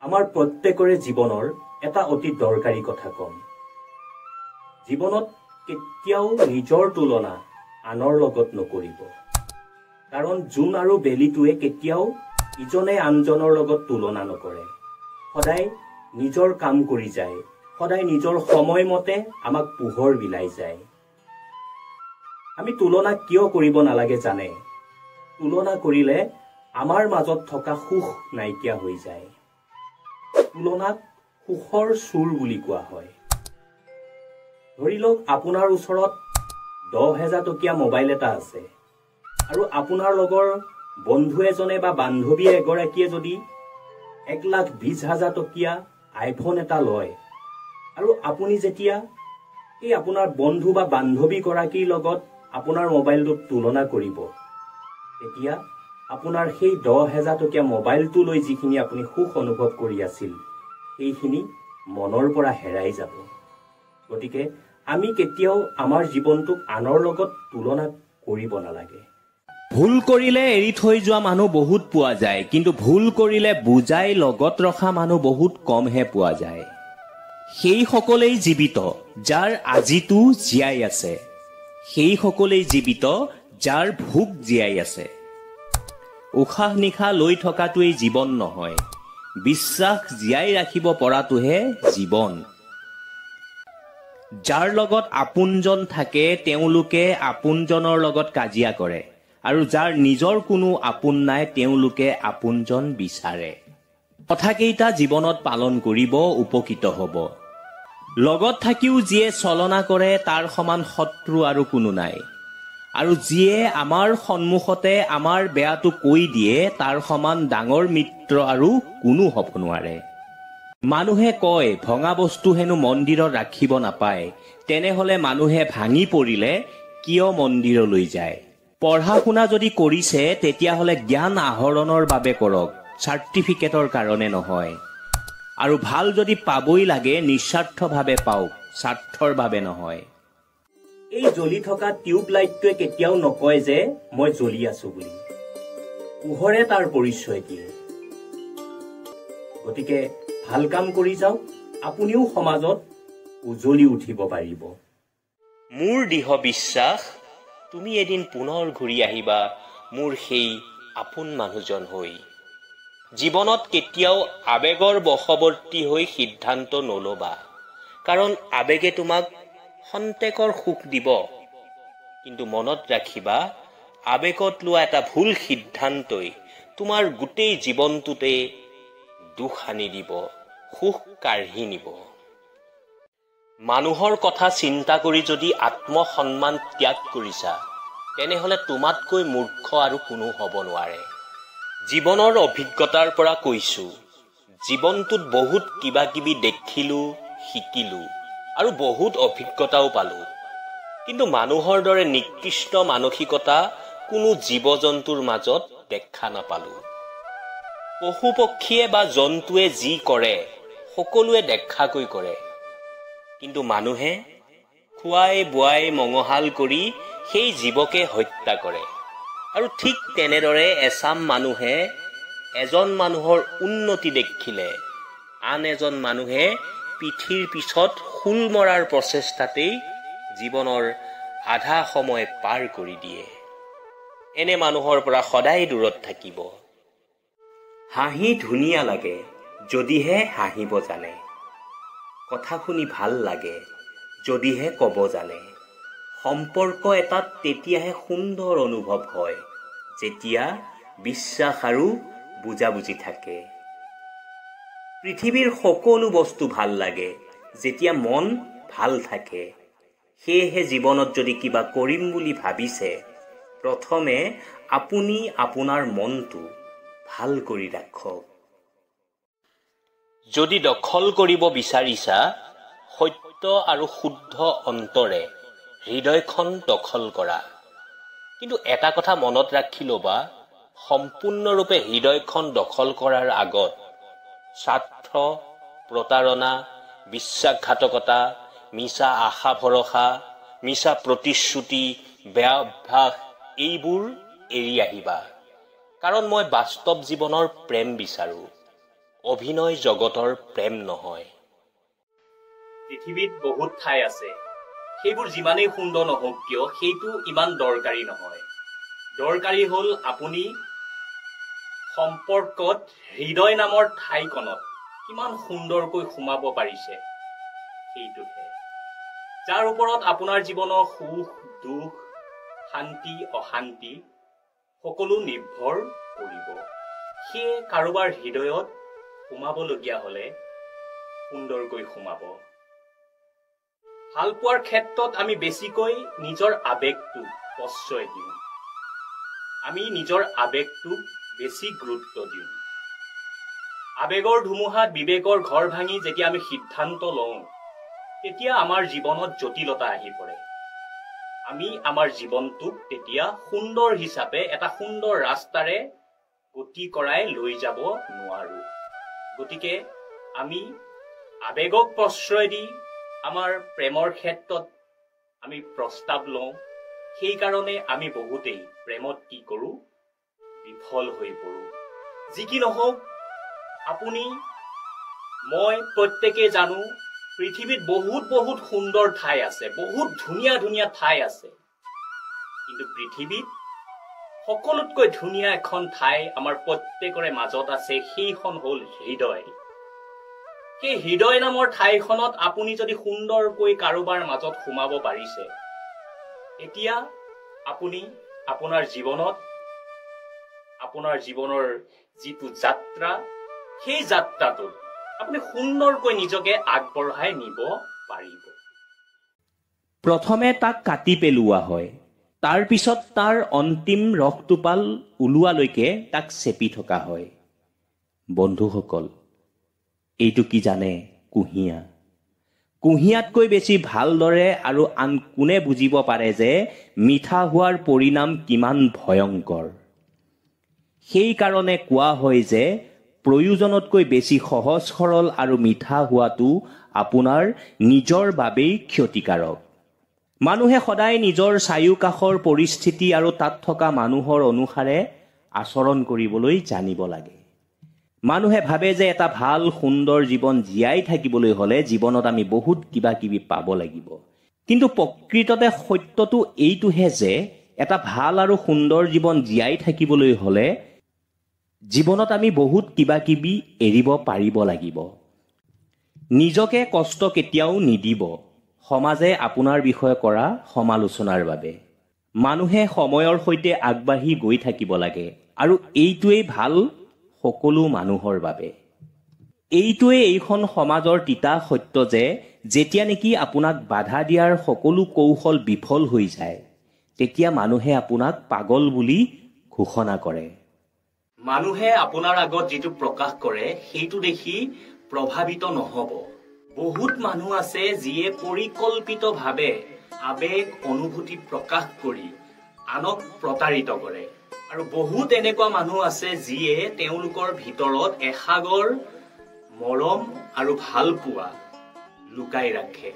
আমাৰ প্ৰত্যেকৰে জীৱনৰ এটা অতি দৰকাৰী কথা কম। জীৱনত কেতিয়াও নিজৰ তুলনা আনৰ লগত নকৰিব। কাৰণ জোন আৰু বেলিটোৱে কেতিয়াও ইজনে আনজনৰ লগত তুলনা নকৰে। সদায় নিজৰ কাম কৰি যায়, সদায় নিজৰ সময়মতে আমাক পোহৰ বিলাই যায়। আমি তুলনা কিয় কৰিব নালাগে জানে? তুলনা কৰিলে আমাৰ মাজত থকা সুখ নাইকিয়া হৈ যায়। তুলনাক সুখৰ চুৰ বুলি কোৱা হয়। ধৰি লওক আপোনাৰ ওচৰত 10,000 টকীয়া মোবাইল এটা আছে আৰু আপোনাৰ লগৰ বন্ধু এজনে বা বান্ধৱী এগৰাকীয়ে যদি 1,20,000 টকীয়া আইফোন এটা লয় আৰু আপুনি যেতিয়া এই আপোনাৰ বন্ধু বা বান্ধৱী গৰাকীৰ লগত আপোনাৰ মোবাইলটো তুলনা কৰিব, তেতিয়া আপোনাৰ সেই 10,000 টকীয়া মোবাইলটো লৈ যিখিনি আপুনি সুখ অনুভৱ কৰি আছিল সেইখিনি মনৰ পৰা হেৰাই যাব। গতিকে আমি কেতিয়াও আমাৰ জীৱনটোক আনৰ লগত তুলনা কৰিব নালাগে। ভুল কৰিলে এৰি থৈ যোৱা মানুহ বহুত পোৱা যায়, কিন্তু ভুল কৰিলে বুজাই লগত ৰখা মানুহ বহুত কমহে পোৱা যায়। সেই সকলেই জীৱিত যাৰ আজিটো জীয়াই আছে, সেই সকলেই জীৱিত যাৰ ভোক জীয়াই আছে। উশাহ নিশাহ লৈ থকাটোৱেই জীৱন নহয়, বিশ্বাস জীয়াই ৰাখিব পৰাটোহে জীৱন। যাৰ লগত আপোনজন থাকে তেওঁলোকে আপোনজনৰ লগত কাজিয়া কৰে, আৰু যাৰ নিজৰ কোনো আপোন নাই তেওঁলোকে আপোনজন বিচাৰে। কথাকেইটা জীৱনত পালন কৰিব, উপকৃত হ'ব। লগত থাকিও যিয়ে ছলনা কৰে তাৰ সমান শত্ৰু আৰু কোনো নাই, আৰু যিয়ে আমাৰ সন্মুখতে আমাৰ বেয়াটো কৈ দিয়ে তাৰ সমান ডাঙৰ মিত্ৰ আৰু কোনো হ'ব নোৱাৰে। মানুহে কয় ভঙা বস্তু হেনো মন্দিৰত ৰাখিব নাপায়, তেনেহলে মানুহে ভাঙি পৰিলে কিয় মন্দিৰলৈ যায়? পঢ়া শুনা যদি কৰিছে তেতিয়াহলে জ্ঞান আহৰণৰ বাবে কৰক, চাৰ্টিফিকেটৰ কাৰণে নহয়। আৰু ভাল যদি পাবই লাগে নিস্বাৰ্থভাৱে পাওক, স্বাৰ্থৰ বাবে নহয়। এই জ্বলি থকা টিউব লাইটটোৱে কেতিয়াও নকয় যে মই জ্বলি আছো বুলি। পোহৰে তাৰ পৰিচয় দিয়ে। গতিকে ভাল কাম কৰি যাওক, আপুনিও সমাজত উজ্বলি উঠিব পাৰিব। মোৰ দৃঢ় বিশ্বাস তুমি এদিন পুনৰ ঘূৰি আহিবা মোৰ সেই আপোন মানুহজন হৈ। জীৱনত কেতিয়াও আবেগৰ বশৱৰ্তী হৈ সিদ্ধান্ত নল'বা, কাৰণ আবেগে তোমাক খন্তেকৰ সুখ দিব, কিন্তু মনত ৰাখিবা আবেগত লোৱা এটা ভুল সিদ্ধান্তই তোমাৰ গোটেই জীৱনটোতে দুখ আনি দিব, সুখ কাঢ়ি নিব। মানুহৰ কথা চিন্তা কৰি যদি আত্মসন্মান ত্যাগ কৰিছা, তেনেহলে তোমাতকৈ মূৰ্খ আৰু কোনো হ'ব নোৱাৰে। জীৱনৰ অভিজ্ঞতাৰ পৰা কৈছো, জীৱনটোত বহুত কিবা কিবি দেখিলো, শিকিলো আৰু বহুত অভিজ্ঞতাও পালো, কিন্তু মানুহৰ দৰে নিকৃষ্ট মানসিকতা কোনো জীৱ জন্তুৰ মাজত দেখা নাপালো। পশু পক্ষীয়ে বা জন্তুৱে যি কৰে সকলোৱে দেখাকৈ কৰে, কিন্তু মানুহে খুৱাই বোৱাই মঙহাল কৰি সেই জীৱকে হত্যা কৰে। আৰু ঠিক তেনেদৰে এচাম মানুহে এজন মানুহৰ উন্নতি দেখিলে আন এজন মানুহে পিঠিৰ পিছত শুল মৰাৰ প্ৰচেষ্টাতেই জীৱনৰ আধা সময় পাৰ কৰি দিয়ে। এনে মানুহৰ পৰা সদায় দূৰত থাকিব। হাঁহি ধুনীয়া লাগে যদিহে হাঁহিব জানে, কথা শুনি ভাল লাগে যদিহে ক'ব জানে। সম্পৰ্ক এটাত তেতিয়াহে সুন্দৰ অনুভৱ হয় যেতিয়া বিশ্বাস আৰু বুজাবুজি থাকে। পৃথিৱীৰ সকলো বস্তু ভাল লাগে যেতিয়া মন ভাল থাকে। সেয়েহে জীৱনত যদি কিবা কৰিম বুলি ভাবিছে, প্ৰথমে আপুনি আপোনাৰ মনটো ভাল কৰি ৰাখক। যদি দখল কৰিব বিচাৰিছা, সত্য আৰু শুদ্ধ অন্তৰে হৃদয়খন দখল কৰা। কিন্তু এটা কথা মনত ৰাখি ল'বা, সম্পূৰ্ণৰূপে হৃদয়খন দখল কৰাৰ আগত স্বাৰ্থ, প্ৰতাৰণা, বিশ্বাসঘাতকতা, মিছা আশা ভৰসা, মিছা প্ৰতিশ্ৰুতি, বেয়া অভ্যাস এইবোৰ এৰি আহিবা। কাৰণ মই বাস্তৱ জীৱনৰ প্ৰেম বিচাৰো, অভিনয় জগতৰ প্ৰেম নহয়। পৃথিৱীত বহুত ঠাই আছে, সেইবোৰ যিমানেই সুন্দৰ নহওক কিয় সেইটো ইমান দৰকাৰী নহয়। দৰকাৰী হ'ল আপুনি সম্পৰ্কত হৃদয় নামৰ ঠাইকণত কিমান সুন্দৰকৈ সোমাব পাৰিছে সেইটোহে, যাৰ ওপৰত আপোনাৰ জীৱনৰ সুখ দুখ শান্তি অশান্তি সকলো নিৰ্ভৰ কৰিব। সেয়ে কাৰোবাৰ হৃদয়ত সোমাবলগীয়া হ'লে সুন্দৰকৈ সোমাব। ভাল পোৱাৰ ক্ষেত্ৰত আমি বেছিকৈ নিজৰ আৱেগটোক প্ৰশ্ৰয় দিওঁ, আমি নিজৰ আৱেগটোক বেছি গুৰুত্ব দিওঁ। আৱেগৰ ধুমুহাত বিবেকৰ ঘৰ ভাঙি যেতিয়া আমি সিদ্ধান্ত লওঁ তেতিয়া আমাৰ জীৱনত জটিলতা আহি পৰে। আমি আমাৰ জীৱনটোক তেতিয়া সুন্দৰ হিচাপে এটা সুন্দৰ ৰাস্তাৰে গতি কৰাই লৈ যাব নোৱাৰো। গতিকে আমি আৱেগক প্ৰশ্ৰয় দি আমাৰ প্ৰেমৰ ক্ষেত্ৰত আমি প্ৰস্তাৱ লওঁ, সেইকাৰণে আমি বহুতেই প্ৰেমত কি কৰোঁ, বিফল হৈ পৰোঁ। যি কি নহওক, আপুনি মই প্ৰত্যেকে জানো পৃথিৱীত বহুত বহুত সুন্দৰ ঠাই আছে, বহুত ধুনীয়া ধুনীয়া ঠাই আছে, কিন্তু পৃথিৱীত সকলোতকৈ ধুনীয়া এখন ঠাই আমাৰ প্ৰত্যেকৰে মাজত আছে, সেইখন হ'ল হৃদয়। সেই হৃদয় নামৰ ঠাইখনত আপুনি যদি সুন্দৰকৈ কাৰোবাৰ মাজত সোমাব পাৰিছে, এতিয়া আপুনি আপোনাৰ জীৱনৰ যিটো যাত্ৰা, সেই যাত্ৰাটোত আপুনি সুন্দৰকৈ নিজকে আগবঢ়াই নিব পাৰিব। প্ৰথমে তাক কাটি পেলোৱা হয়, তাৰ পিছত তাৰ অন্তিম ৰসটোপাল ওলোৱালৈকে তাক চেপি থকা হয়। বন্ধুসকল, এইটো কি জানে? কুঁহিয়া। কুঁহিয়াতকৈ বেছি ভালদৰে আৰু আন কোনে বুজিব পাৰে যে মিঠা হোৱাৰ পৰিণাম কিমান ভয়ংকৰ। সেইকাৰণে কোৱা হয় যে প্ৰয়োজনতকৈ বেছি সহজ সৰল আৰু মিঠা হোৱাটো আপোনাৰ নিজৰ বাবেই ক্ষতিকাৰক। মানুহে সদায় নিজৰ চাৰিওকাষৰ পৰিস্থিতি আৰু তাত থকা মানুহৰ অনুসাৰে আচৰণ কৰিবলৈ জানিব লাগে। মানুহে ভাবে যে এটা ভাল সুন্দৰ জীৱন জীয়াই থাকিবলৈ হ'লে জীৱনত আমি বহুত কিবা কিবি পাব লাগিব। কিন্তু প্ৰকৃততে সত্যটো এইটোহে যে এটা ভাল আৰু সুন্দৰ জীৱন জীয়াই থাকিবলৈ হ'লে জীৱনত আমি বহুত কিবা কিবি এৰিব পাৰিব লাগিব। নিজকে কষ্ট কেতিয়াও নিদিব সমাজে আপোনাৰ বিষয়ে কৰা সমালোচনাৰ বাবে। মানুহে সময়ৰ সৈতে আগবাঢ়ি গৈ থাকিব লাগে, আৰু এইটোৱেই ভাল সকলো মানুহৰ বাবে। এইটোৱে এইখন সমাজৰ তিতা সত্য যে যেতিয়া নেকি আপোনাক বাধা দিয়াৰ সকলো কৌশল বিফল হৈ যায়, তেতিয়া মানুহে আপোনাক পাগল বুলি ঘোষণা কৰে। মানুহে আপোনাৰ আগত যিটো প্ৰকাশ কৰে সেইটো দেখি প্ৰভাৱিত নহব। বহুত মানুহ আছে যিয়ে পৰিকল্পিতভাৱে আৱেগ অনুভূতি প্ৰকাশ কৰি আনক প্ৰতাৰিত কৰে, আৰু বহুত এনেকুৱা মানুহ আছে যিয়ে তেওঁলোকৰ ভিতৰত এসাগৰ মৰম আৰু ভাল পোৱা লুকাই ৰাখে।